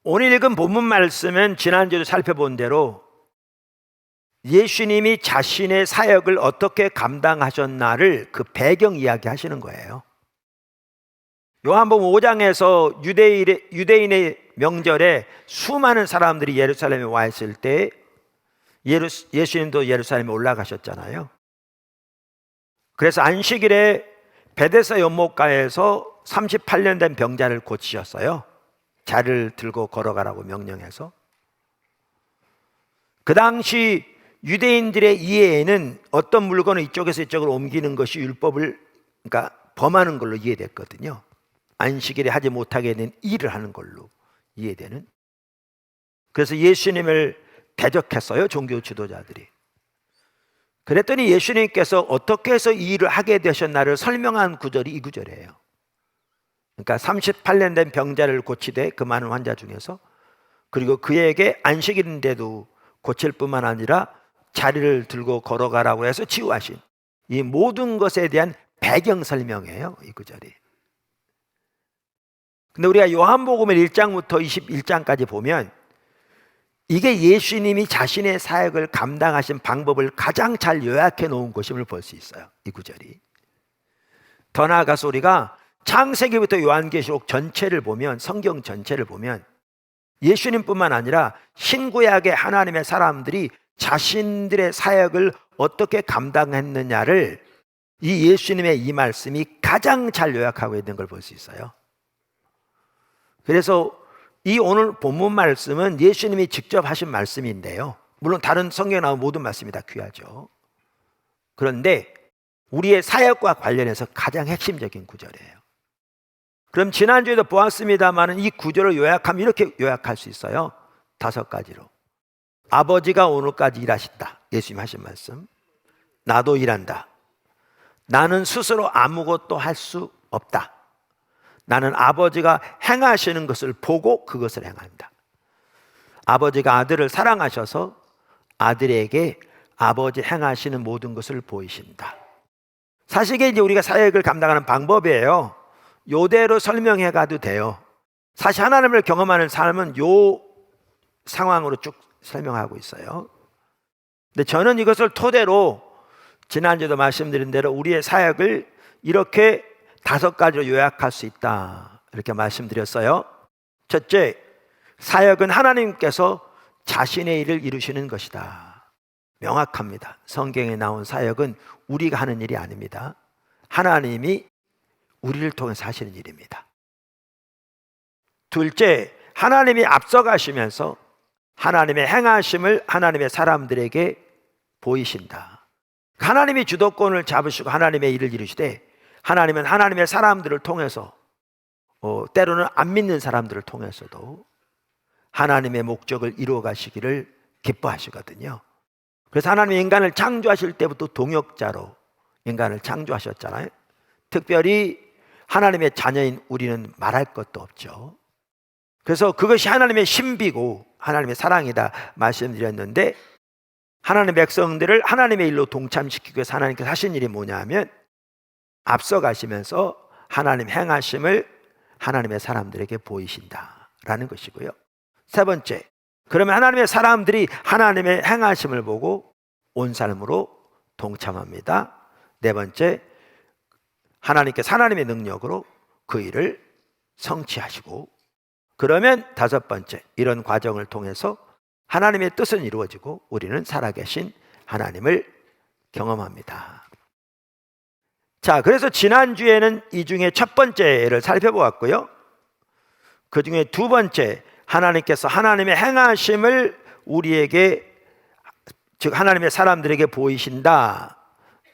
오늘 읽은 본문 말씀은 지난주에 살펴본 대로 예수님이 자신의 사역을 어떻게 감당하셨나를 그 배경 이야기 하시는 거예요. 요한복음 5장에서 유대인의 명절에 수많은 사람들이 예루살렘에 와 있을 때 예수님도 예루살렘에 올라가셨잖아요. 그래서 안식일에 베데스다 연못가에서 38년 된 병자를 고치셨어요. 자리를 들고 걸어가라고 명령해서. 그 당시 유대인들의 이해에는 어떤 물건을 이쪽에서 이쪽으로 옮기는 것이 율법을 범하는 걸로 이해됐거든요. 안식일에 하지 못하게 된 일을 하는 걸로 이해되는. 그래서 예수님을 대적했어요, 종교 지도자들이. 그랬더니 예수님께서 어떻게 해서 이 일을 하게 되셨나를 설명한 구절이 이 구절이에요. 그러니까 38년 된 병자를 고치되 그 많은 환자 중에서, 그리고 그에게 안식일인데도 고칠 뿐만 아니라 자리를 들고 걸어가라고 해서 치유하신 이 모든 것에 대한 배경 설명이에요, 이 구절이. 근데 우리가 요한복음 1장부터 21장까지 보면 이게 예수님이 자신의 사역을 감당하신 방법을 가장 잘 요약해 놓은 것임을 볼 수 있어요, 이 구절이. 더 나아가서 우리가 창세기부터 요한계시록 전체를 보면, 성경 전체를 보면 예수님뿐만 아니라 신구약의 하나님의 사람들이 자신들의 사역을 어떻게 감당했느냐를 이 예수님의 이 말씀이 가장 잘 요약하고 있는 걸 볼 수 있어요. 그래서 이 오늘 본문 말씀은 예수님이 직접 하신 말씀인데요, 물론 다른 성경에 나온 모든 말씀이 다 귀하죠. 그런데 우리의 사역과 관련해서 가장 핵심적인 구절이에요. 그럼 지난주에도 보았습니다만 이 구절을 요약하면 이렇게 요약할 수 있어요. 5가지로. 아버지가 오늘까지 일하신다, 예수님 하신 말씀. 나도 일한다. 나는 스스로 아무것도 할 수 없다. 나는 아버지가 행하시는 것을 보고 그것을 행한다. 아버지가 아들을 사랑하셔서 아들에게 아버지 행하시는 모든 것을 보이신다. 사실 이게 이제 우리가 사역을 감당하는 방법이에요. 요대로 설명해 가도 돼요. 사실 하나님을 경험하는 삶은 요 상황으로 쭉 설명하고 있어요. 근데 저는 이것을 토대로 지난주에도 말씀드린 대로 우리의 사역을 이렇게 5가지로 요약할 수 있다, 이렇게 말씀드렸어요. 첫째, 사역은 하나님께서 자신의 일을 이루시는 것이다. 명확합니다. 성경에 나온 사역은 우리가 하는 일이 아닙니다. 하나님이 우리를 통해서 하시는 일입니다. 둘째, 하나님이 앞서가시면서 하나님의 행하심을 하나님의 사람들에게 보이신다. 하나님이 주도권을 잡으시고 하나님의 일을 이루시되, 하나님은 하나님의 사람들을 통해서, 때로는 안 믿는 사람들을 통해서도 하나님의 목적을 이루어 가시기를 기뻐하시거든요. 그래서 하나님이 인간을 창조하실 때부터 동역자로 인간을 창조하셨잖아요. 특별히 하나님의 자녀인 우리는 말할 것도 없죠. 그래서 그것이 하나님의 신비고 하나님의 사랑이다 말씀드렸는데, 하나님의 백성들을 하나님의 일로 동참시키기 위해서 하나님께서 하신 일이 뭐냐 하면, 앞서가시면서 하나님 행하심을 하나님의 사람들에게 보이신다라는 것이고요. 세 번째, 그러면 하나님의 사람들이 하나님의 행하심을 보고 온 삶으로 동참합니다. 네 번째, 하나님께서 하나님의 능력으로 그 일을 성취하시고, 그러면 5번째, 이런 과정을 통해서 하나님의 뜻은 이루어지고 우리는 살아계신 하나님을 경험합니다. 자, 그래서 지난주에는 이 중에 첫 번째를 살펴보았고요. 그 중에 두 번째, 하나님께서 하나님의 행하심을 우리에게, 즉 하나님의 사람들에게 보이신다,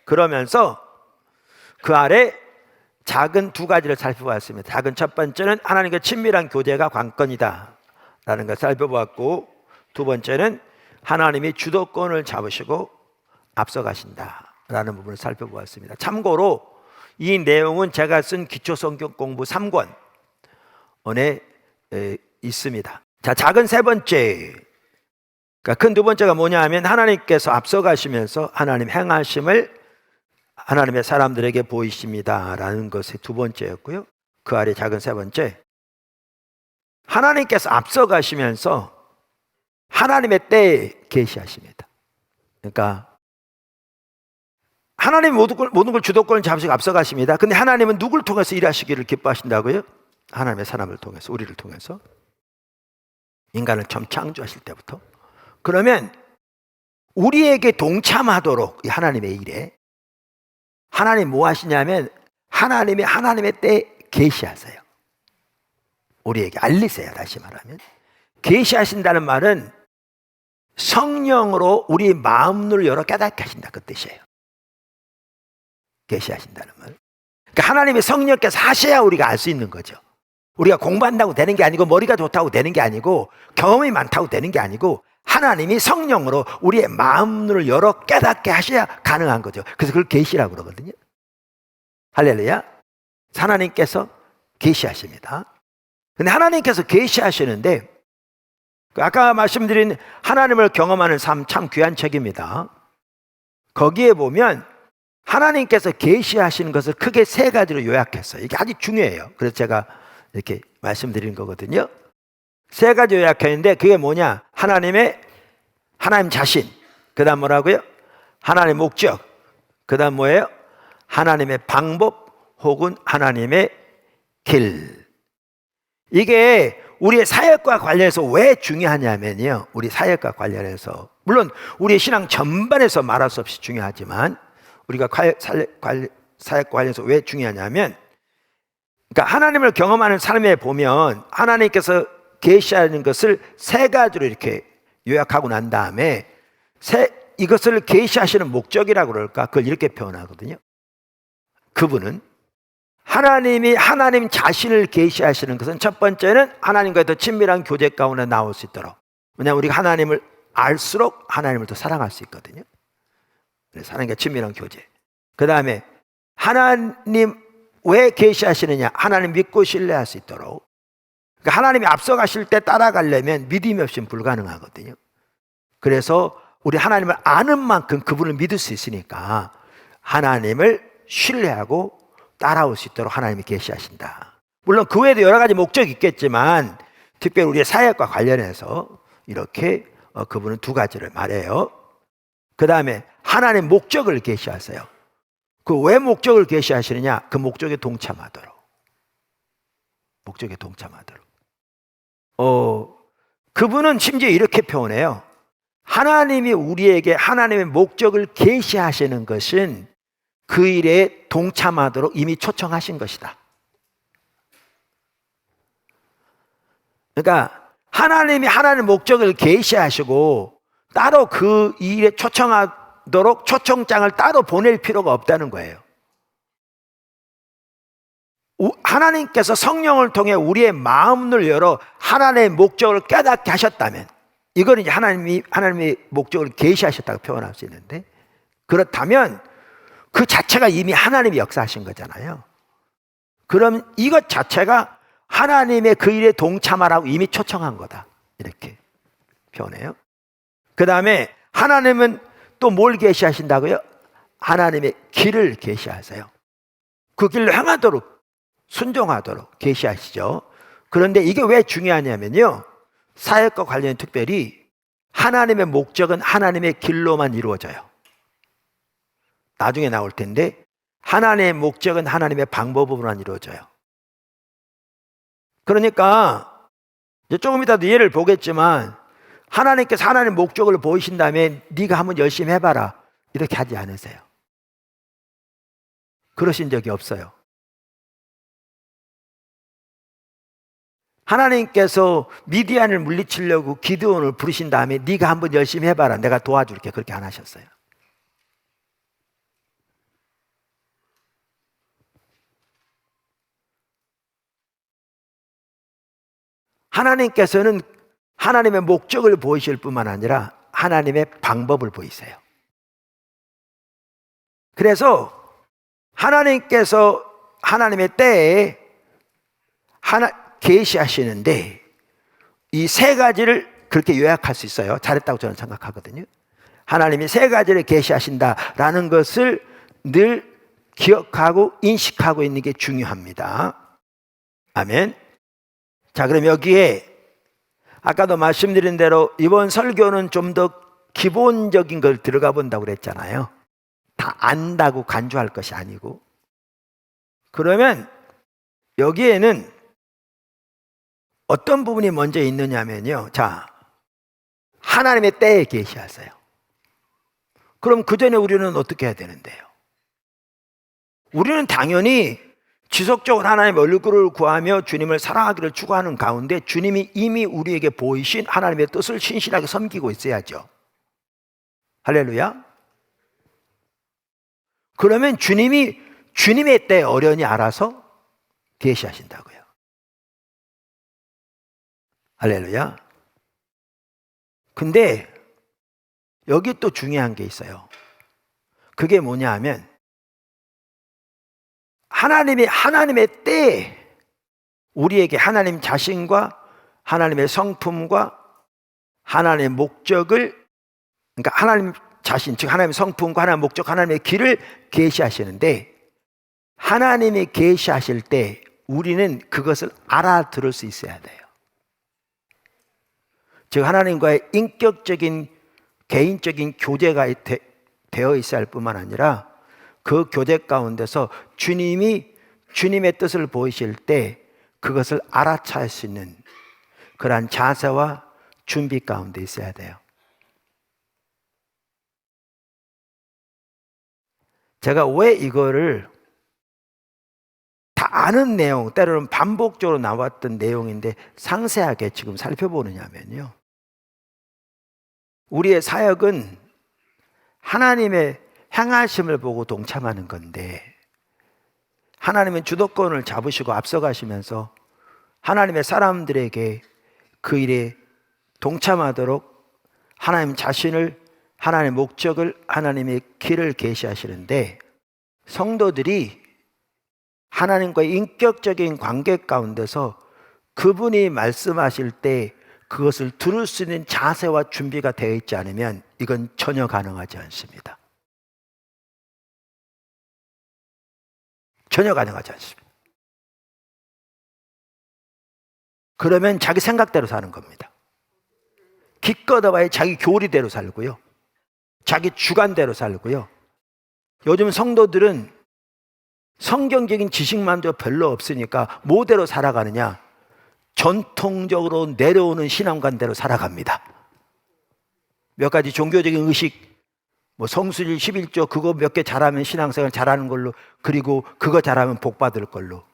그러면서 그 아래 작은 2가지를 살펴보았습니다. 작은 첫 번째는 하나님과 친밀한 교제가 관건이다 라는 걸 살펴보았고, 두 번째는 하나님이 주도권을 잡으시고 앞서가신다 라는 부분을 살펴보았습니다. 참고로 이 내용은 제가 쓴 기초성경 공부 3권에 있습니다. 자, 작은 세 번째, 그러니까 큰 두 번째가 뭐냐 하면 하나님께서 앞서가시면서 하나님 행하심을 하나님의 사람들에게 보이십니다 라는 것이 두 번째였고요. 그 아래 작은 세 번째, 하나님께서 앞서가시면서 하나님의 때에 계시하십니다. 그러니까 하나님 모든 걸 주도권을 잡으시고 앞서가십니다. 근데 하나님은 누굴 통해서 일하시기를 기뻐하신다고요? 하나님의 사람을 통해서, 우리를 통해서. 인간을 처음 창조하실 때부터. 그러면 우리에게 동참하도록 이 하나님의 일에 하나님 뭐 하시냐면 하나님의 때에 계시하세요. 우리에게 알리세요. 다시 말하면 계시하신다는 말은 성령으로 우리 마음을 열어 깨닫게 하신다, 그 뜻이에요. 계시하신다는 말. 그러니까 하나님의 성령께서 하셔야 우리가 알 수 있는 거죠. 우리가 공부한다고 되는 게 아니고 머리가 좋다고 되는 게 아니고 경험이 많다고 되는 게 아니고 하나님이 성령으로 우리의 마음을 열어 깨닫게 하셔야 가능한 거죠. 그래서 그걸 계시라고 그러거든요. 할렐루야. 하나님께서 계시하십니다. 근데 하나님께서 계시하시는데 아까 말씀드린 하나님을 경험하는 삶 참 귀한 책입니다. 거기에 보면 하나님께서 계시하시는 것을 크게 세 가지로 요약했어요. 이게 아주 중요해요. 그래서 제가 이렇게 말씀드리는 거거든요. 세 가지 요약했는데 그게 뭐냐? 하나님 자신, 그 다음 뭐라고요? 하나님의 목적, 그 다음 뭐예요? 하나님의 방법 혹은 하나님의 길. 이게 우리의 사역과 관련해서 왜 중요하냐면요, 우리 사역과 관련해서 물론 우리의 신앙 전반에서 말할 수 없이 중요하지만 우리가 사역과 관련해서 왜 중요하냐면, 그러니까 하나님을 경험하는 삶에 보면 하나님께서 계시하는 것을 세 가지로 이렇게 요약하고 난 다음에 이것을 계시하시는 목적이라고 그럴까? 그걸 이렇게 표현하거든요. 그분은 하나님 자신을 계시하시는 것은 첫 번째는 하나님과의 더 친밀한 교제 가운데 나올 수 있도록. 왜냐하면 우리가 하나님을 알수록 하나님을 더 사랑할 수 있거든요. 그래서 하나님과 친밀한 교제. 그 다음에 하나님 왜 계시하시느냐? 하나님 믿고 신뢰할 수 있도록. 그러니까 하나님이 앞서가실 때 따라가려면 믿음이 없이는 불가능하거든요. 그래서 우리 하나님을 아는 만큼 그분을 믿을 수 있으니까 하나님을 신뢰하고 따라올 수 있도록 하나님이 계시하신다. 물론 그 외에도 여러 가지 목적이 있겠지만 특별히 우리의 사역과 관련해서 이렇게 그분은 두 가지를 말해요. 그 다음에 하나님 목적을 계시하세요. 그 왜 목적을 계시하시느냐? 그 목적에 동참하도록. 목적에 동참하도록. 그분은 심지어 이렇게 표현해요. 하나님이 우리에게 하나님의 목적을 계시하시는 것은 그 일에 동참하도록 이미 초청하신 것이다. 그러니까 하나님이 하나님의 목적을 계시하시고 따로 그 일에 초청하도록 초청장을 따로 보낼 필요가 없다는 거예요. 하나님께서 성령을 통해 우리의 마음을 열어 하나님의 목적을 깨닫게 하셨다면, 이거는 이제 하나님의 목적을 계시하셨다고 표현할 수 있는데, 그렇다면 그 자체가 이미 하나님이 역사하신 거잖아요. 그럼 이것 자체가 하나님의 그 일에 동참하라고 이미 초청한 거다, 이렇게 표현해요. 그 다음에 하나님은 또 뭘 계시하신다고요? 하나님의 길을 계시하세요. 그 길로 행하도록, 순종하도록 계시하시죠. 그런데 이게 왜 중요하냐면요, 사역과 관련해 특별히 하나님의 목적은 하나님의 길로만 이루어져요. 나중에 나올 텐데 하나님의 목적은 하나님의 방법으로만 이루어져요. 그러니까 이제 조금 이따도 예를 보겠지만 하나님께서 하나님의 목적을 보이신 다음에 네가 한번 열심히 해봐라 이렇게 하지 않으세요. 그러신 적이 없어요. 하나님께서 미디안을 물리치려고 기드온을 부르신 다음에 네가 한번 열심히 해봐라, 내가 도와줄게, 그렇게 안 하셨어요. 하나님께서는 하나님의 목적을 보이실 뿐만 아니라 하나님의 방법을 보이세요. 그래서 하나님께서 하나님의 때에 계시하시는데 이 세 가지를 그렇게 요약할 수 있어요. 잘했다고 저는 생각하거든요. 하나님이 세 가지를 계시하신다라는 것을 늘 기억하고 인식하고 있는 게 중요합니다. 아멘. 자, 그럼 여기에 아까도 말씀드린 대로 이번 설교는 좀 더 기본적인 걸 들어가 본다고 그랬잖아요. 다 안다고 간주할 것이 아니고. 그러면 여기에는 어떤 부분이 먼저 있느냐면요. 자, 하나님의 때에 계시하세요. 그럼 그 전에 우리는 어떻게 해야 되는데요? 우리는 당연히 지속적으로 하나님의 얼굴을 구하며 주님을 사랑하기를 추구하는 가운데 주님이 이미 우리에게 보이신 하나님의 뜻을 신실하게 섬기고 있어야죠. 할렐루야. 그러면 주님이 주님의 때에 어련히 알아서 계시하신다고요. 할렐루야. 근데 여기 또 중요한 게 있어요. 그게 뭐냐 하면 하나님의 때에 우리에게 하나님 자신과 하나님의 성품과 하나님의 목적을, 그러니까 하나님 자신, 즉 하나님의 성품과 하나님의 목적, 하나님의 길을 계시하시는데, 하나님이 계시하실 때 우리는 그것을 알아들을 수 있어야 돼요. 즉 하나님과의 인격적인 개인적인 교제가 되어 있어야 할 뿐만 아니라 그 교제 가운데서 주님이 주님의 뜻을 보이실 때 그것을 알아차릴 수 있는 그러한 자세와 준비 가운데 있어야 돼요. 제가 왜 이거를 다 아는 내용, 때로는 반복적으로 나왔던 내용인데 상세하게 지금 살펴보느냐면요, 우리의 사역은 하나님의 행하심을 보고 동참하는 건데, 하나님은 주도권을 잡으시고 앞서가시면서 하나님의 사람들에게 그 일에 동참하도록 하나님 자신을, 하나님의 목적을, 하나님의 길을 계시하시는데, 성도들이 하나님과의 인격적인 관계 가운데서 그분이 말씀하실 때 그것을 들을 수 있는 자세와 준비가 되어 있지 않으면 이건 전혀 가능하지 않습니다. 전혀 가능하지 않습니다. 그러면 자기 생각대로 사는 겁니다. 기껏 해봐야 자기 교리대로 살고요, 자기 주관대로 살고요. 요즘 성도들은 성경적인 지식만도 별로 없으니까 뭐대로 살아가느냐? 전통적으로 내려오는 신앙관대로 살아갑니다. 몇 가지 종교적인 의식, 뭐 성수일 11조 그거 몇 개 잘하면 신앙생활 잘하는 걸로, 그리고 그거 잘하면 복 받을 걸로.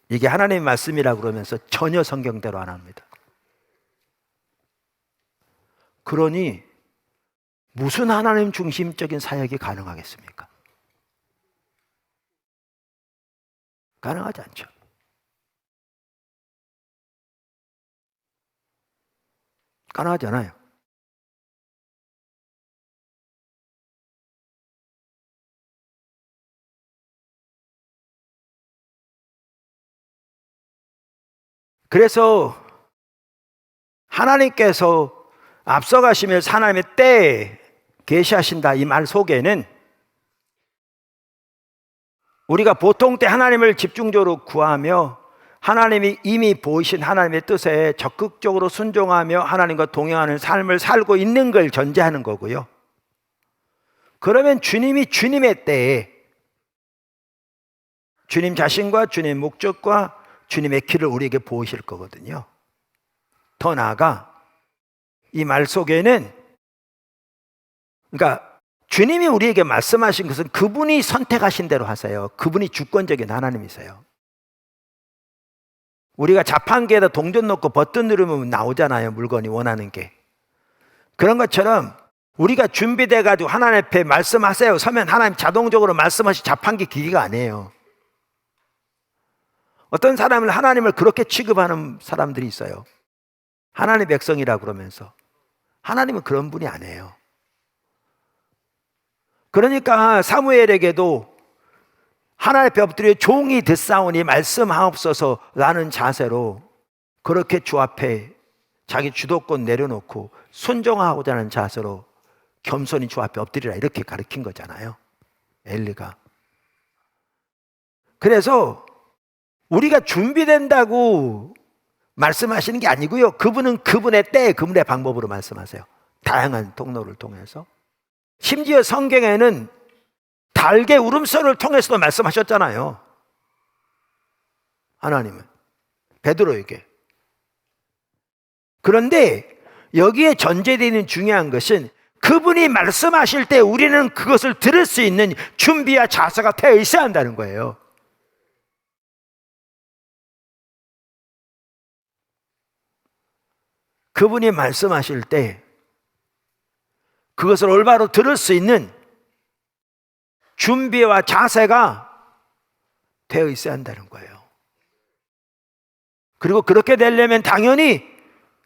이게 하나님의 말씀이라고 그러면서 전혀 성경대로 안 합니다. 그러니 무슨 하나님 중심적인 사역이 가능하겠습니까? 가능하지 않죠. 가능하지 않아요. 그래서 하나님께서 앞서가시면서 하나님의 때에 계시하신다 이 말 속에는 우리가 보통 때 하나님을 집중적으로 구하며 하나님이 이미 보이신 하나님의 뜻에 적극적으로 순종하며 하나님과 동행하는 삶을 살고 있는 걸 전제하는 거고요. 그러면 주님이 주님의 때에 주님 자신과 주님의 목적과 주님의 길을 우리에게 보이실 거거든요. 더 나아가 이 말 속에는, 그러니까 주님이 우리에게 말씀하신 것은 그분이 선택하신 대로 하세요. 그분이 주권적인 하나님이세요. 우리가 자판기에다 동전 넣고 버튼 누르면 나오잖아요, 물건이 원하는 게. 그런 것처럼 우리가 준비돼 가지고 하나님 앞에 말씀하세요 서면 하나님 자동적으로 말씀하신 자판기 기기가 아니에요. 어떤 사람은 하나님을 그렇게 취급하는 사람들이 있어요. 하나님의 백성이라 그러면서. 하나님은 그런 분이 아니에요. 그러니까 사무엘에게도 하나님 앞에 엎드려 종이 듣사오니 말씀하옵소서라는 자세로 그렇게 주 앞에 자기 주도권 내려놓고 순종하고자 하는 자세로 겸손히 주 앞에 엎드리라 이렇게 가르친 거잖아요, 엘리가. 그래서 우리가 준비된다고 말씀하시는 게 아니고요. 그분은 그분의 때, 그분의 방법으로 말씀하세요. 다양한 통로를 통해서. 심지어 성경에는 달개 울음소리를 통해서도 말씀하셨잖아요. 하나님은 베드로에게. 그런데 여기에 전제되어 있는 중요한 것은 그분이 말씀하실 때 우리는 그것을 들을 수 있는 준비와 자세가 되어 있어야 한다는 거예요. 그분이 말씀하실 때 그것을 올바로 들을 수 있는 준비와 자세가 되어 있어야 한다는 거예요. 그리고 그렇게 되려면 당연히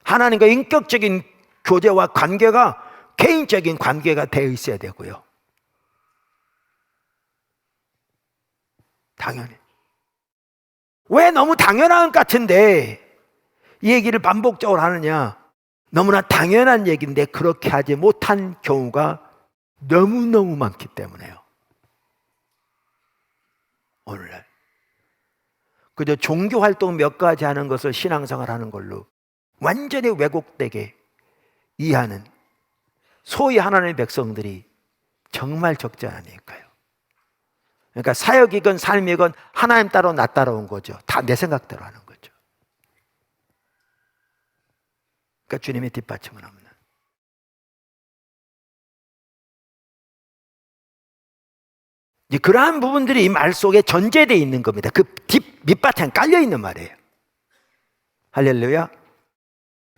하나님과 인격적인 교제와 관계가 개인적인 관계가 되어 있어야 되고요. 당연히. 왜 너무 당연한 것 같은데 이 얘기를 반복적으로 하느냐? 너무나 당연한 얘기인데 그렇게 하지 못한 경우가 너무너무 많기 때문에요. 오늘날 그저 종교활동 몇 가지 하는 것을 신앙생활 하는 걸로 완전히 왜곡되게 이해하는 소위 하나님의 백성들이 정말 적지 않으니까요. 그러니까 사역이건 삶이건 하나님 따로 나 따라온 거죠. 다 내 생각대로 하는 거죠. 그러니까 주님의 뒷받침은 없는. 이제 그러한 부분들이 이 말 속에 전제되어 있는 겁니다. 그 밑바탕에 깔려 있는 말이에요. 할렐루야.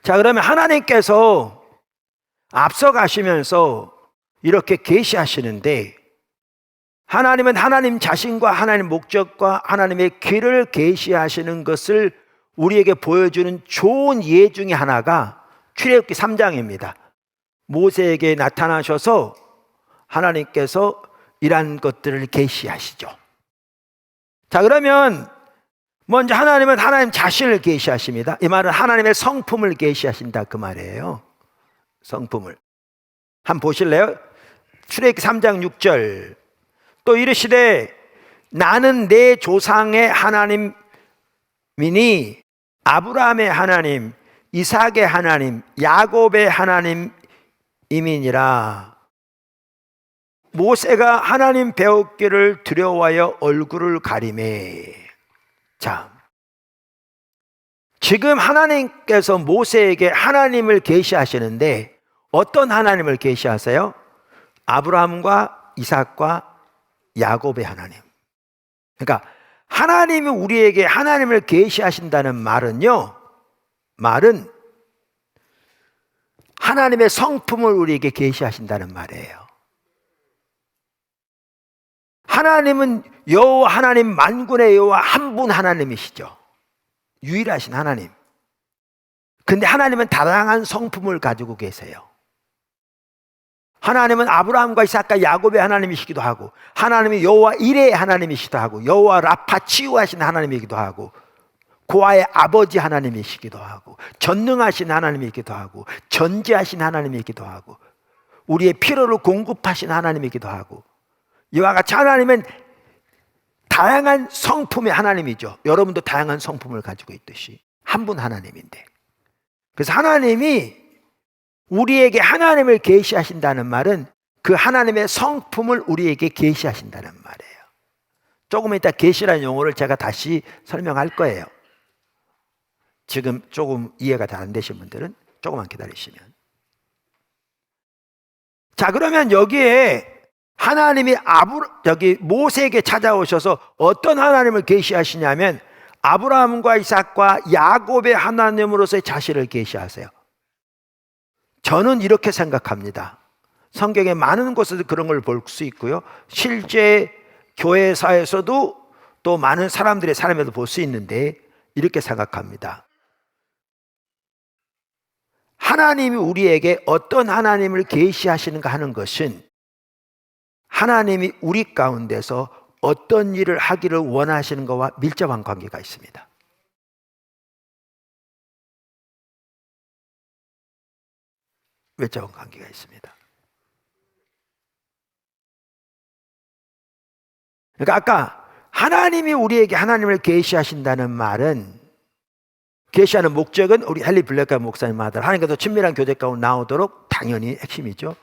자, 그러면 하나님께서 앞서가시면서 이렇게 계시하시는데 하나님은 하나님 자신과 하나님 목적과 하나님의 길을 계시하시는 것을 우리에게 보여주는 좋은 예 중에 하나가 출애굽기 3장입니다. 모세에게 나타나셔서 하나님께서 이러한 것들을 계시하시죠. 자, 그러면 먼저 하나님은 하나님 자신을 계시하십니다. 이 말은 하나님의 성품을 계시하신다 그 말이에요. 성품을 한번 보실래요? 출애굽기 3장 6절. 또 이르시되 나는 내 조상의 하나님이니 아브라함의 하나님, 이삭의 하나님, 야곱의 하나님이니라. 모세가 하나님 배우기를 두려워하여 얼굴을 가리매. 자, 지금 하나님께서 모세에게 하나님을 계시하시는데 어떤 하나님을 계시하세요? 아브라함과 이삭과 야곱의 하나님. 그러니까 하나님이 우리에게 하나님을 계시하신다는 말은요, 말은 하나님의 성품을 우리에게 계시하신다는 말이에요. 하나님은 여호와 하나님 만군의 여호와 한 분 하나님이시죠. 유일하신 하나님. 근데 하나님은 다양한 성품을 가지고 계세요. 하나님은 아브라함과 이삭과 야곱의 하나님이시기도 하고, 하나님이 여호와 이레의 하나님이시기도 하고, 여호와 라파 치유하신 하나님이기도 하고, 고아의 아버지 하나님이시기도 하고, 전능하신 하나님이기도 하고, 전지하신 하나님이기도 하고, 우리의 필요를 공급하신 하나님이기도 하고, 이와 같이 하나님은 다양한 성품의 하나님이죠. 여러분도 다양한 성품을 가지고 있듯이 한 분 하나님인데, 그래서 하나님이 우리에게 하나님을 계시하신다는 말은 그 하나님의 성품을 우리에게 계시하신다는 말이에요. 조금 이따 계시라는 용어를 제가 다시 설명할 거예요. 지금 조금 이해가 잘 안 되신 분들은 조금만 기다리시면. 자, 그러면 여기에 하나님이 여기 모세에게 찾아오셔서 어떤 하나님을 계시하시냐면 아브라함과 이삭과 야곱의 하나님으로서의 자신을 계시하세요. 저는 이렇게 생각합니다. 성경에 많은 곳에서 그런 걸 볼 수 있고요, 실제 교회사에서도 또 많은 사람들의 삶에도 볼 수 있는데 이렇게 생각합니다. 하나님이 우리에게 어떤 하나님을 계시하시는가 하는 것은 하나님이 우리 가운데서 어떤 일을 하기를 원하시는 것과 밀접한 관계가 있습니다. 밀접한 관계가 있습니다. 그러니까 아까 하나님이 우리에게 하나님을 계시하신다는 말은 계시하는 목적은 우리 헨리 블랙카 목사님 아들 하나님과 더 친밀한 교제 가운데 나오도록 당연히 핵심이죠.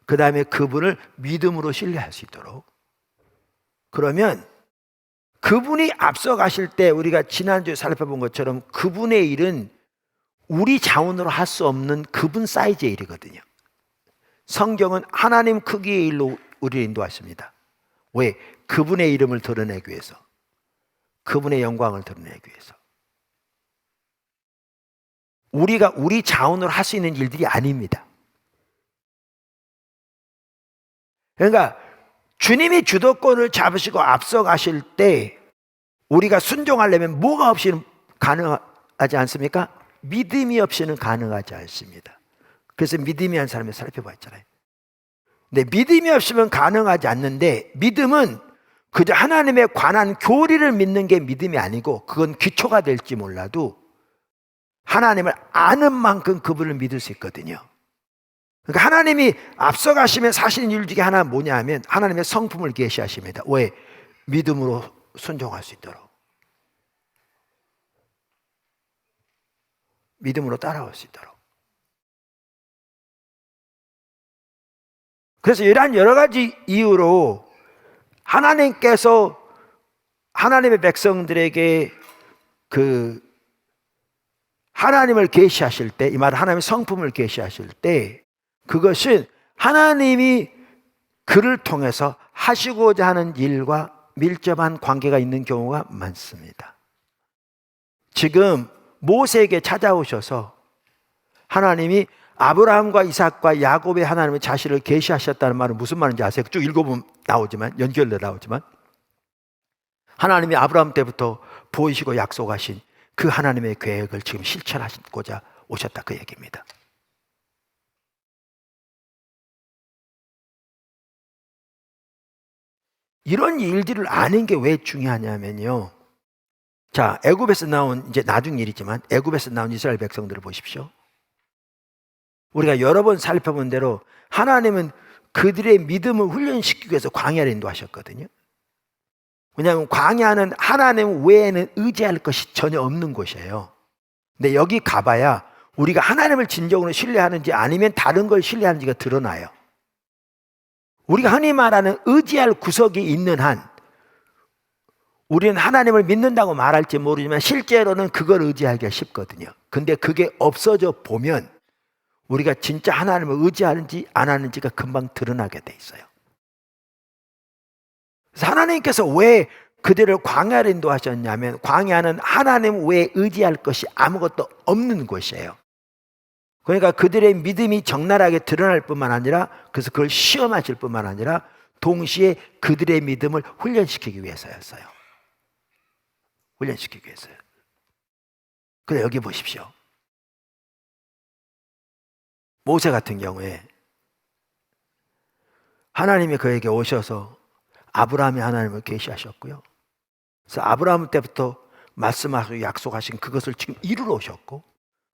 그 다음에 그분을 믿음으로 신뢰할 수 있도록. 그러면 그분이 앞서가실 때 우리가 지난주에 살펴본 것처럼 그분의 일은 우리 자원으로 할 수 없는 그분 사이즈의 일이거든요. 성경은 하나님 크기의 일로 우리를 인도하십니다. 왜? 그분의 이름을 드러내기 위해서, 그분의 영광을 드러내기 위해서. 우리가 우리 자원으로 할 수 있는 일들이 아닙니다. 그러니까 주님이 주도권을 잡으시고 앞서가실 때 우리가 순종하려면 뭐가 없이는 가능하지 않습니까? 믿음이 없이는 가능하지 않습니다. 그래서 믿음이 한 사람을 살펴봤잖아요. 근데 믿음이 없으면 가능하지 않는데, 믿음은 그저 하나님에 관한 교리를 믿는 게 믿음이 아니고, 그건 기초가 될지 몰라도 하나님을 아는 만큼 그분을 믿을 수 있거든요. 그러니까 하나님이 앞서가시면 사시는 일 중에 하나는 뭐냐 하면 하나님의 성품을 계시하십니다. 왜? 믿음으로 순종할 수 있도록, 믿음으로 따라올 수 있도록. 그래서 이러한 여러 가지 이유로 하나님께서 하나님의 백성들에게 그 하나님을 계시하실 때, 이 말은 하나님의 성품을 계시하실 때, 그것은 하나님이 그를 통해서 하시고자 하는 일과 밀접한 관계가 있는 경우가 많습니다. 지금 모세에게 찾아오셔서 하나님이 아브라함과 이삭과 야곱의 하나님의 자신을 계시하셨다는 말은 무슨 말인지 아세요? 쭉 읽어보면 나오지만, 연결돼 나오지만, 하나님이 아브라함 때부터 보이시고 약속하신 그 하나님의 계획을 지금 실천하시고자 오셨다, 그 얘기입니다. 이런 일들을 아는 게 왜 중요하냐면요, 자, 애굽에서 나온, 이제 나중 일이지만 애굽에서 나온 이스라엘 백성들을 보십시오. 우리가 여러 번 살펴본 대로 하나님은 그들의 믿음을 훈련시키기 위해서 광야를 인도하셨거든요. 왜냐하면 광야는 하나님 외에는 의지할 것이 전혀 없는 곳이에요. 근데 여기 가봐야 우리가 하나님을 진정으로 신뢰하는지 아니면 다른 걸 신뢰하는지가 드러나요. 우리가 흔히 말하는 의지할 구석이 있는 한 우리는 하나님을 믿는다고 말할지 모르지만 실제로는 그걸 의지하기가 쉽거든요. 근데 그게 없어져 보면 우리가 진짜 하나님을 의지하는지 안 하는지가 금방 드러나게 돼 있어요. 그래서 하나님께서 왜 그들을 광야로 인도하셨냐면, 광야는 하나님 외에 의지할 것이 아무것도 없는 곳이에요. 그러니까 그들의 믿음이 적나라하게 드러날 뿐만 아니라, 그래서 그걸 시험하실 뿐만 아니라 동시에 그들의 믿음을 훈련시키기 위해서였어요. 훈련시키기 위해서요. 그래, 여기 보십시오. 모세 같은 경우에 하나님이 그에게 오셔서 아브라함이 하나님을 계시하셨고요. 그래서 아브라함 때부터 말씀하시고 약속하신 그것을 지금 이루러 오셨고,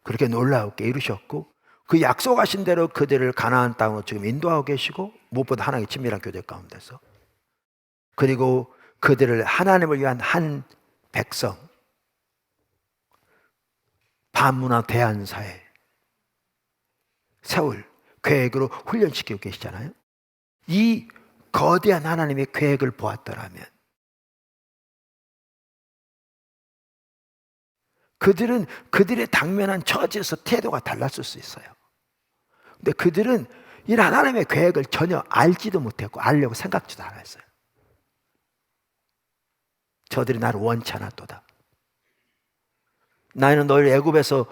그렇게 놀라웠게 이루셨고, 그 약속하신 대로 그들을 가나안 땅으로 지금 인도하고 계시고, 무엇보다 하나님의 친밀한 교제 가운데서, 그리고 그들을 하나님을 위한 한 백성, 반문화 대한사회 세울 계획으로 훈련시키고 계시잖아요. 이 거대한 하나님의 계획을 보았더라면 그들은 그들의 당면한 처지에서 태도가 달랐을 수 있어요. 근데 그들은 이 하나님의 계획을 전혀 알지도 못했고 알려고 생각지도 않았어요. 저들이 나를 원치 않았도다. 나는 너희를 애굽에서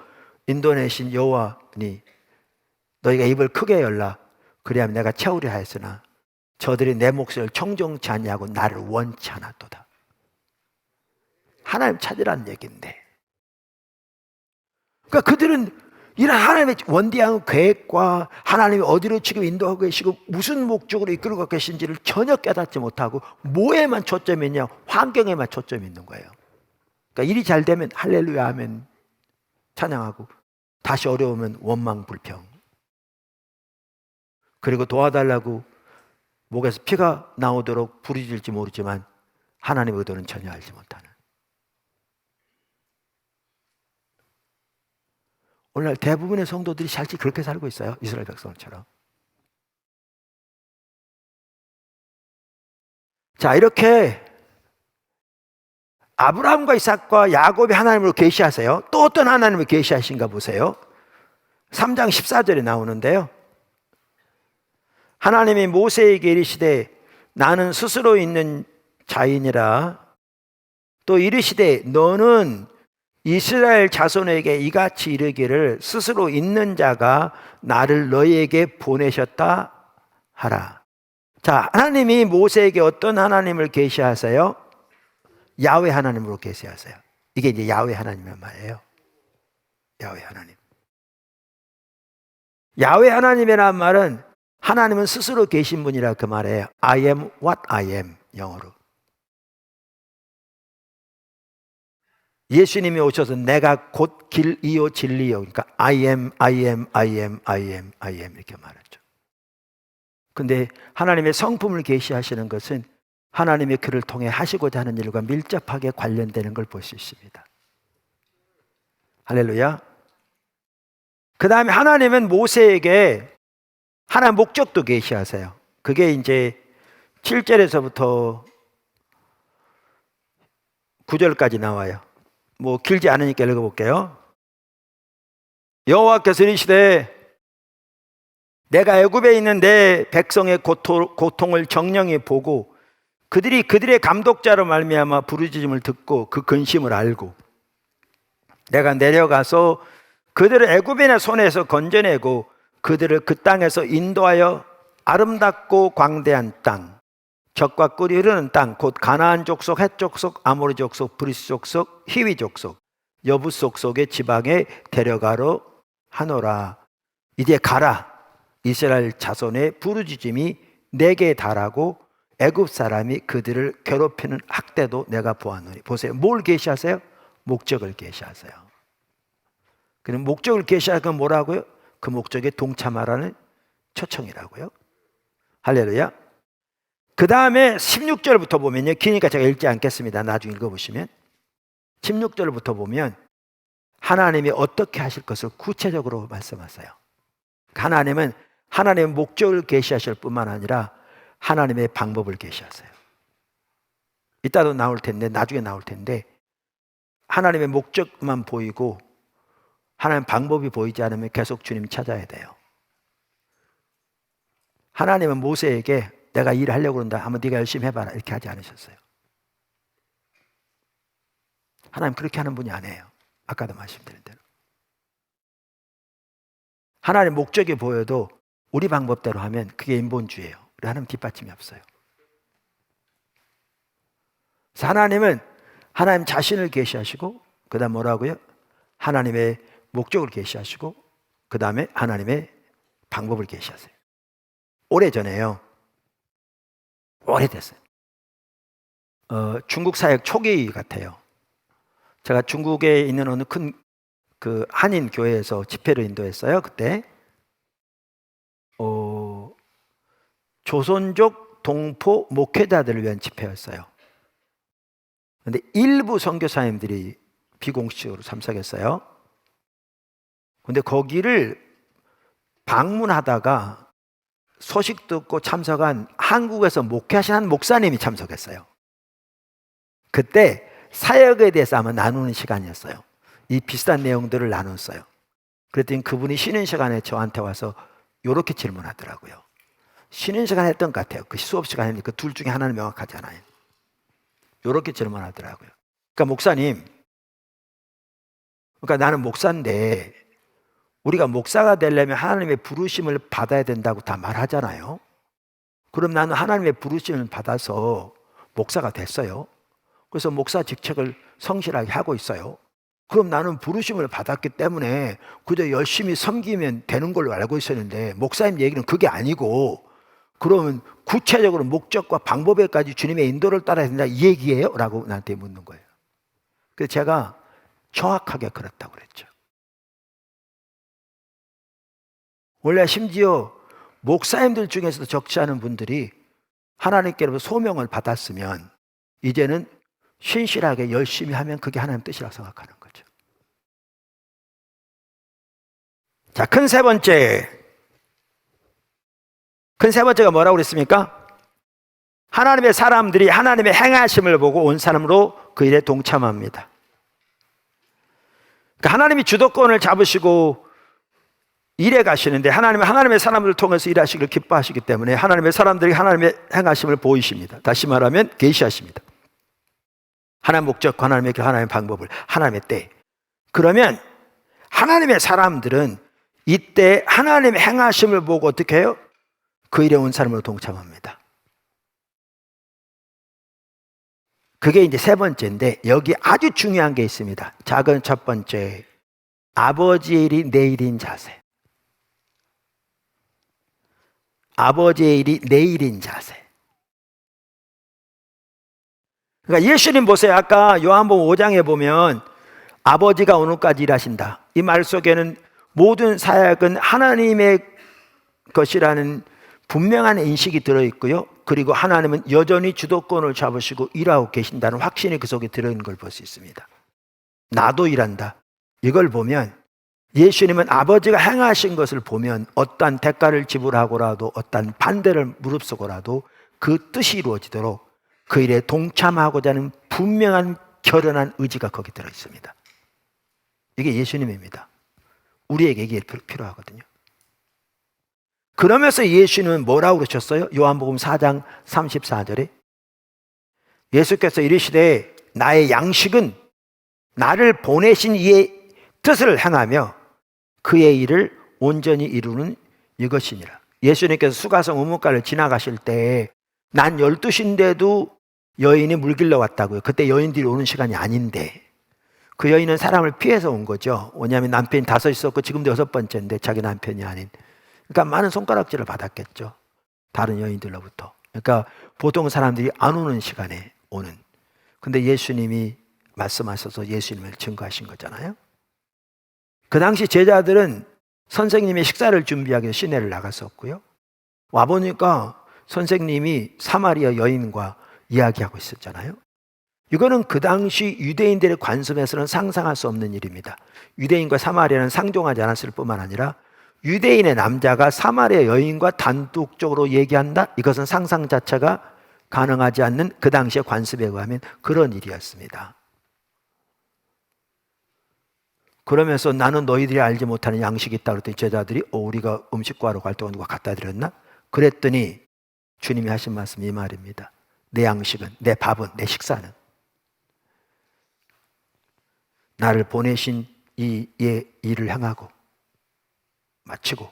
인도내신 여호와니 너희가 입을 크게 열라 그리하면 내가 채우려 하였으나 저들이 내 목소리를 청종치 아니하고 나를 원치 않았도다. 하나님 찾으라는 얘기인데, 그러니까 그들은 이런 하나님의 원대한 계획과 하나님이 어디로 지금 인도하고 계시고 무슨 목적으로 이끌고 계신지를 전혀 깨닫지 못하고 뭐에만 초점이 있냐, 환경에만 초점이 있는 거예요. 그러니까 일이 잘 되면 할렐루야 하면 찬양하고, 다시 어려우면 원망 불평, 그리고 도와달라고 목에서 피가 나오도록 부르질지 모르지만 하나님의 의도는 전혀 알지 못하는. 오늘날 대부분의 성도들이 실제 그렇게 살고 있어요. 이스라엘 백성처럼. 자, 이렇게 아브라함과 이삭과 야곱이 하나님으로 계시하세요. 또 어떤 하나님을 계시하신가 보세요. 3장 14절에 나오는데요. 하나님이 모세에게 이르시되 나는 스스로 있는 자이니라. 또 이르시되 너는 이스라엘 자손에게 이같이 이르기를 스스로 있는 자가 나를 너희에게 보내셨다 하라. 자, 하나님이 모세에게 어떤 하나님을 계시하세요? 야훼 하나님으로 계시하세요. 이게 이제 야훼 하나님의 말이에요. 야훼 하나님. 야훼 하나님이라는 말은 하나님은 스스로 계신 분이라 그 말이에요. I am what I am, 영어로. 예수님이 오셔서 내가 곧 길이요 진리요. 그러니까 I am, I am, I am, I am, I am 이렇게 말했죠. 근데 하나님의 성품을 계시하시는 것은 하나님의 그를 통해 하시고자 하는 일과 밀접하게 관련되는 걸 볼 수 있습니다. 할렐루야. 그 다음에 하나님은 모세에게 하나의 목적도 계시하세요. 그게 이제 7절에서부터 9절까지 나와요. 뭐 길지 않으니까 읽어볼게요. 여호와께서 이르시되 내가 애굽에 있는 내 백성의 고통을 정령히 보고 그들의 감독자로 말미암아 부르짖음을 듣고 그 근심을 알고 내가 내려가서 그들을 애굽인의 손에서 건져내고 그들을 그 땅에서 인도하여 아름답고 광대한 땅, 젖과 꿀이 흐르는 땅, 곧 가나안 족속, 헷 족속, 아모리 족속, 브리스 족속, 히위 족속, 여부 족속의 지방에 데려가러 하노라. 이제 가라. 이스라엘 자손의 부르짖음이 내게 달하고 애굽 사람이 그들을 괴롭히는 학대도 내가 보았노니. 보세요. 뭘 계시하세요? 목적을 계시하세요. 그럼 목적을 계시하는 건 뭐라고요? 그 목적에 동참하라는 초청이라고요. 할렐루야. 그 다음에 16절부터 보면요. 기니까 제가 읽지 않겠습니다. 나중에 읽어보시면 16절부터 보면 하나님이 어떻게 하실 것을 구체적으로 말씀하세요. 하나님은 하나님의 목적을 계시하실 뿐만 아니라 하나님의 방법을 계시하세요. 이따도 나올 텐데, 나중에 나올 텐데 하나님의 목적만 보이고 하나님 방법이 보이지 않으면 계속 주님 찾아야 돼요. 하나님은 모세에게 내가 일하려고 그런다 하면 네가 열심히 해봐라 이렇게 하지 않으셨어요. 하나님 그렇게 하는 분이 아니에요. 아까도 말씀드린 대로. 하나님 목적이 보여도 우리 방법대로 하면 그게 인본주의예요. 우리 하나님 뒷받침이 없어요. 그래서 하나님은 하나님 자신을 계시하시고 그 다음 뭐라고요? 하나님의 목적을 계시하시고 그 다음에 하나님의 방법을 계시하세요. 오래전에요. 오래됐어요. 중국 사역 초기 같아요. 제가 중국에 있는 어느 큰 그 한인 교회에서 집회를 인도했어요. 그때 조선족 동포 목회자들을 위한 집회였어요. 그런데 일부 선교사님들이 비공식적으로 참석했어요. 그런데 거기를 방문하다가 소식 듣고 참석한 한국에서 목회하신 한 목사님이 참석했어요. 그때 사역에 대해서 아마 나누는 시간이었어요. 이 비슷한 내용들을 나눴어요. 그랬더니 그분이 쉬는 시간에 저한테 와서 이렇게 질문하더라고요. 쉬는 시간 했던 것 같아요. 그 수업 시간이니까 그 둘 중에 하나는 명확하잖아요. 이렇게 질문하더라고요. 그러니까 목사님, 그러니까 나는 목사인데 우리가 목사가 되려면 하나님의 부르심을 받아야 된다고 다 말하잖아요. 그럼 나는 하나님의 부르심을 받아서 목사가 됐어요. 그래서 목사 직책을 성실하게 하고 있어요. 그럼 나는 부르심을 받았기 때문에 그저 열심히 섬기면 되는 걸로 알고 있었는데 목사님 얘기는 그게 아니고 그러면 구체적으로 목적과 방법에까지 주님의 인도를 따라야 된다 이 얘기예요? 라고 나한테 묻는 거예요. 그래서 제가 정확하게 그렇다고 그랬죠. 원래 심지어 목사님들 중에서도 적지 않은 분들이 하나님께로부터 소명을 받았으면 이제는 신실하게 열심히 하면 그게 하나님 뜻이라고 생각하는 거죠. 자, 큰 세 번째. 큰 세 번째가 뭐라고 그랬습니까? 하나님의 사람들이 하나님의 행하심을 보고 온 사람으로 그 일에 동참합니다. 그러니까 하나님이 주도권을 잡으시고 일해 가시는데 하나님은 하나님의 사람들을 통해서 일하시기를 기뻐하시기 때문에 하나님의 사람들이 하나님의 행하심을 보이십니다. 다시 말하면 계시하십니다. 하나님의 목적, 하나님의 길, 하나님의 방법을, 하나님의 때. 그러면 하나님의 사람들은 이때 하나님의 행하심을 보고 어떻게 해요? 그 일에 온 사람으로 동참합니다. 그게 이제 세 번째인데 여기 아주 중요한 게 있습니다. 작은 첫 번째, 아버지의 일이 내 일인 자세. 아버지의 일이 내 일인 자세. 그러니까 예수님 보세요. 아까 요한복음 5장에 보면 아버지가 오늘까지 일하신다. 이 말 속에는 모든 사역은 하나님의 것이라는 분명한 인식이 들어있고요. 그리고 하나님은 여전히 주도권을 잡으시고 일하고 계신다는 확신이 그 속에 들어있는 걸 볼 수 있습니다. 나도 일한다. 이걸 보면 예수님은 아버지가 행하신 것을 보면 어떠한 대가를 지불하고라도 어떠한 반대를 무릅쓰고라도 그 뜻이 이루어지도록 그 일에 동참하고자 하는 분명한 결연한 의지가 거기 들어있습니다. 이게 예수님입니다. 우리에게 이게 필요하거든요. 그러면서 예수님은 뭐라고 그러셨어요? 요한복음 4장 34절에 예수께서 이르시되 나의 양식은 나를 보내신 이의 뜻을 행하며 그의 일을 온전히 이루는 이것이니라. 예수님께서 수가성 우물가를 지나가실 때 난 12시인데도 여인이 물 길러 왔다고요. 그때 여인들이 오는 시간이 아닌데 그 여인은 사람을 피해서 온 거죠. 왜냐하면 남편이 5 있었고 지금도 6번째인데 자기 남편이 아닌. 그러니까 많은 손가락질을 받았겠죠. 다른 여인들로부터. 그러니까 보통 사람들이 안 오는 시간에 오는. 근데 예수님이 말씀하셔서 예수님을 증거하신 거잖아요. 그 당시 제자들은 선생님의 식사를 준비하기 위해서 시내를 나갔었고요. 와보니까 선생님이 사마리아 여인과 이야기하고 있었잖아요. 이거는 그 당시 유대인들의 관점에서는 상상할 수 없는 일입니다. 유대인과 사마리아는 상종하지 않았을 뿐만 아니라 유대인의 남자가 사마리아 여인과 단독적으로 얘기한다? 이것은 상상 자체가 가능하지 않는 그 당시의 관습에 의하면 그런 일이었습니다. 그러면서 나는 너희들이 알지 못하는 양식이 있다 그랬더니 제자들이 우리가 음식 구하러 갈 동안 누가 갖다 드렸나? 그랬더니 주님이 하신 말씀이 이 말입니다. 내 양식은, 내 밥은, 내 식사는 나를 보내신 이의 일을 행하고 마치고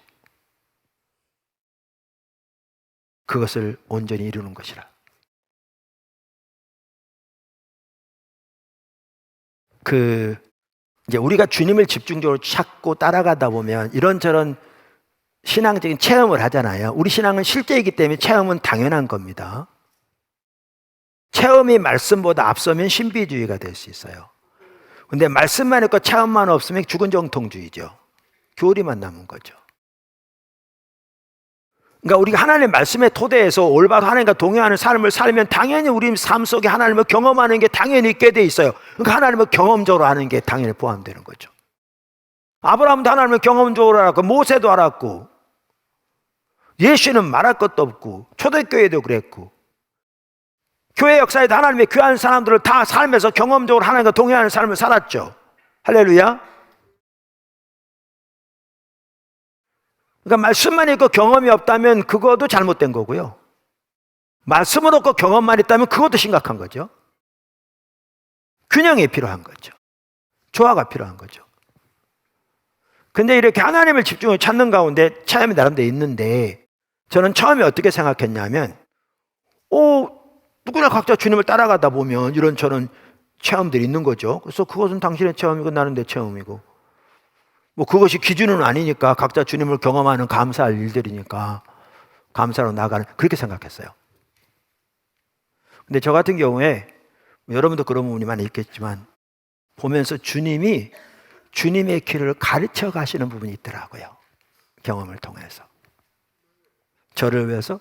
그것을 온전히 이루는 것이라. 이제 우리가 주님을 집중적으로 찾고 따라가다 보면 이런저런 신앙적인 체험을 하잖아요. 우리 신앙은 실제이기 때문에 체험은 당연한 겁니다. 체험이 말씀보다 앞서면 신비주의가 될 수 있어요. 근데 말씀만 있고 체험만 없으면 죽은 정통주의죠. 교리만 남은 거죠. 그러니까 우리가 하나님의 말씀의 토대에서 올바로 하나님과 동행하는 삶을 살면 당연히 우리 삶 속에 하나님을 경험하는 게 당연히 있게 돼 있어요. 그러니까 하나님을 경험적으로 하는 게 당연히 포함되는 거죠. 아브라함도 하나님을 경험적으로 알았고 모세도 알았고 예수는 말할 것도 없고 초대교회도 그랬고 교회 역사에도 하나님의 귀한 사람들을 다 삶에서 경험적으로 하나님과 동행하는 삶을 살았죠. 할렐루야. 그러니까 말씀만 있고 경험이 없다면 그것도 잘못된 거고요. 말씀은 없고 경험만 있다면 그것도 심각한 거죠. 균형이 필요한 거죠. 조화가 필요한 거죠. 근데 이렇게 하나님을 집중을 찾는 가운데 체험이 나름대로 있는데 저는 처음에 어떻게 생각했냐면 누구나 각자 주님을 따라가다 보면 이런저런 체험들이 있는 거죠. 그래서 그것은 당신의 체험이고 나는 내 체험이고 뭐 그것이 기준은 아니니까 각자 주님을 경험하는 감사할 일들이니까 감사로 나가는 그렇게 생각했어요. 근데 저 같은 경우에 여러분도 그런 부분이 많이 있겠지만 보면서 주님이 주님의 길을 가르쳐 가시는 부분이 있더라고요. 경험을 통해서. 저를 위해서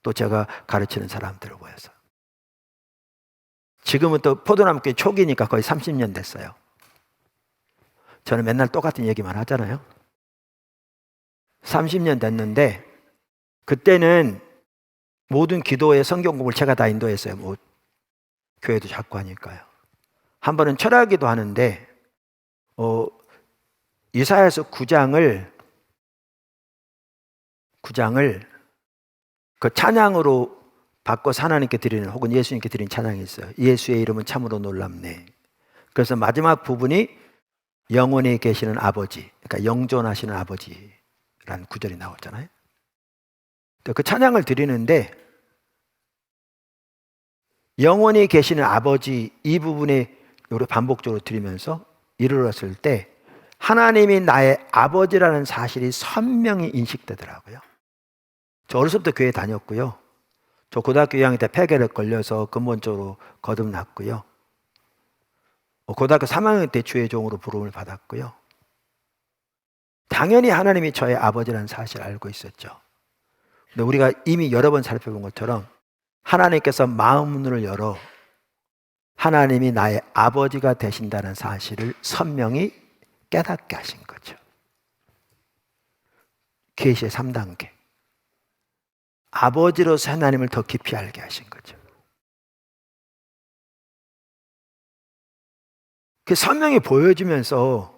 또 제가 가르치는 사람들을 위해서. 지금은 또 포도나무교회 초기니까 거의 30년 됐어요. 저는 맨날 똑같은 얘기만 하잖아요. 30년 됐는데 그때는 모든 기도의 성경 공부를 제가 다 인도했어요. 뭐 교회도 자꾸 하니까요. 한 번은 철학기도 하는데 이사야서 9장을 그 찬양으로 바꿔서 하나님께 드리는 혹은 예수님께 드리는 찬양이 있어요. 예수의 이름은 참으로 놀랍네. 그래서 마지막 부분이 영원히 계시는 아버지, 그러니까 영존하시는 아버지라는 구절이 나오잖아요. 그 찬양을 드리는데 영원히 계시는 아버지 이 부분에 우리 반복적으로 드리면서 이르렀을 때 하나님이 나의 아버지라는 사실이 선명히 인식되더라고요. 저 어렸을 때 교회 다녔고요. 저 고등학교 2학년 때 폐결에 걸려서 근본적으로 거듭났고요. 고등학교 3학년 때 주의 종으로 부름을 받았고요. 당연히 하나님이 저의 아버지라는 사실을 알고 있었죠. 근데 우리가 이미 여러 번 살펴본 것처럼 하나님께서 마음문을 열어 하나님이 나의 아버지가 되신다는 사실을 선명히 깨닫게 하신 거죠. 계시의 3단계. 아버지로서 하나님을 더 깊이 알게 하신 거죠. 그 선명히 보여지면서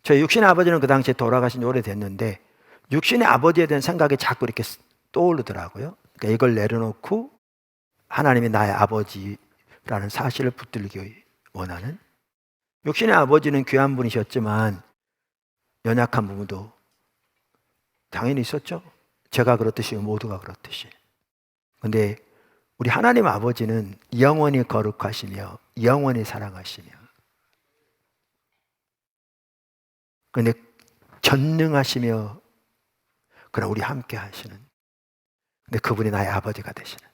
저희 육신의 아버지는 그 당시에 돌아가신 지 오래됐는데 육신의 아버지에 대한 생각이 자꾸 이렇게 떠오르더라고요. 그러니까 이걸 내려놓고 하나님이 나의 아버지라는 사실을 붙들기 원하는, 육신의 아버지는 귀한 분이셨지만 연약한 부분도 당연히 있었죠. 제가 그렇듯이 모두가 그렇듯이. 근데 우리 하나님 아버지는 영원히 거룩하시며 영원히 사랑하시며 근데 전능하시며 그러나 우리 함께 하시는, 근데 그분이 나의 아버지가 되시는.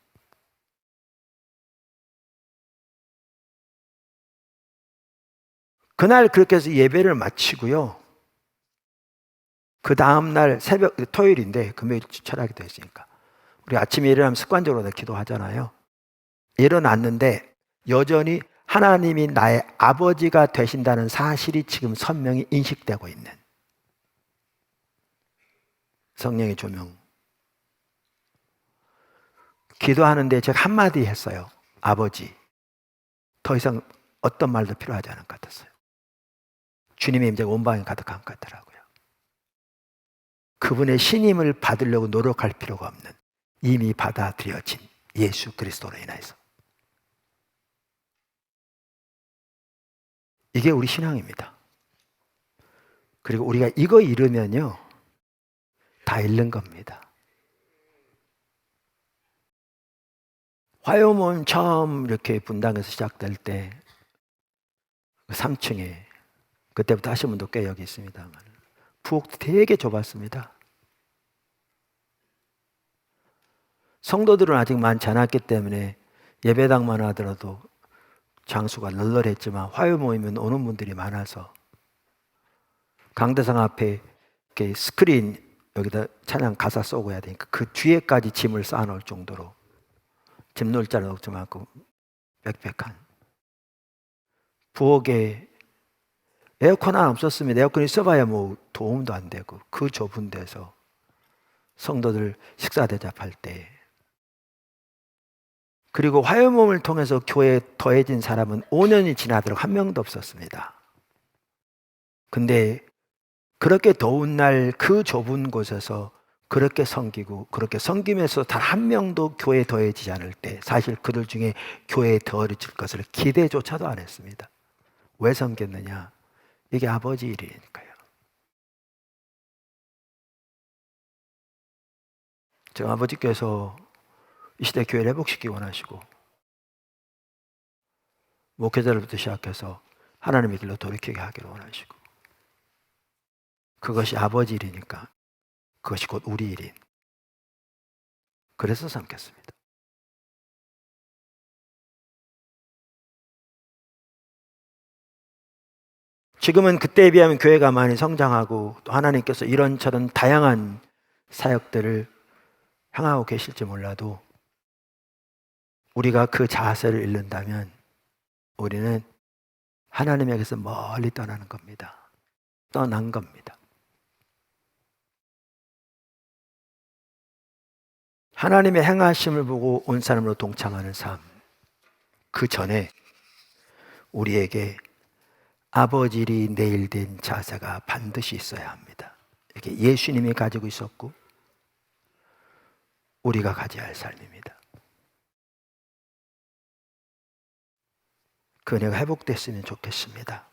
그날 그렇게 해서 예배를 마치고요. 그 다음날 새벽, 토요일인데 금요일 철학이 됐으니까 우리 아침에 일어나면 습관적으로 기도하잖아요. 일어났는데 여전히 하나님이 나의 아버지가 되신다는 사실이 지금 선명히 인식되고 있는 성령의 조명. 기도하는데 제가 한마디 했어요. 아버지. 더 이상 어떤 말도 필요하지 않은 것 같았어요. 주님의 임재가 온 방에 가득한 것 같더라고요. 그분의 신임을 받으려고 노력할 필요가 없는, 이미 받아들여진 예수 그리스도로 인해서. 이게 우리 신앙입니다. 그리고 우리가 이거 잃으면요, 다 잃는 겁니다. 화요모임 처음 이렇게 분당에서 시작될 때 3층에 그때부터 하신 분도 꽤 여기 있습니다만 부엌도 되게 좁았습니다. 성도들은 아직 많지 않았기 때문에 예배당만 하더라도 장수가 널널했지만 화요모임은 오는 분들이 많아서 강대상 앞에 이렇게 스크린 여기다 찬양 가사 쏘고 해야 되니까 그 뒤에까지 짐을 쌓아놓을 정도로 짐 놓을 자리 없지 않고 빽빽한 부엌에 에어컨 하나 없었으면 에어컨이 있어봐야 뭐 도움도 안 되고 그 좁은 데서 성도들 식사 대접할 때, 그리고 화요모임을 통해서 교회에 더해진 사람은 5년이 지나도록 한 명도 없었습니다. 근데 그렇게 더운 날 그 좁은 곳에서 그렇게 섬기고 그렇게 섬기면서 단 한 명도 교회에 더해지지 않을 때 사실 그들 중에 교회에 더해질 것을 기대조차도 안 했습니다. 왜 섬겼느냐? 이게 아버지 일이니까요. 저 아버지께서 이 시대 교회를 회복시키기 원하시고 목회자로부터 시작해서 하나님의 길로 돌이키게 하기를 원하시고, 그것이 아버지 일이니까 그것이 곧 우리 일인, 그래서 섬겼습니다. 지금은 그때에 비하면 교회가 많이 성장하고 또 하나님께서 이런저런 다양한 사역들을 향하고 계실지 몰라도 우리가 그 자세를 잃는다면 우리는 하나님에게서 멀리 떠나는 겁니다. 떠난 겁니다. 하나님의 행하심을 보고 온 사람으로 동참하는 삶, 그 전에 우리에게 아버지리 내일 된 자세가 반드시 있어야 합니다. 이렇게 예수님이 가지고 있었고 우리가 가져야 할 삶입니다. 그 은혜가 회복됐으면 좋겠습니다.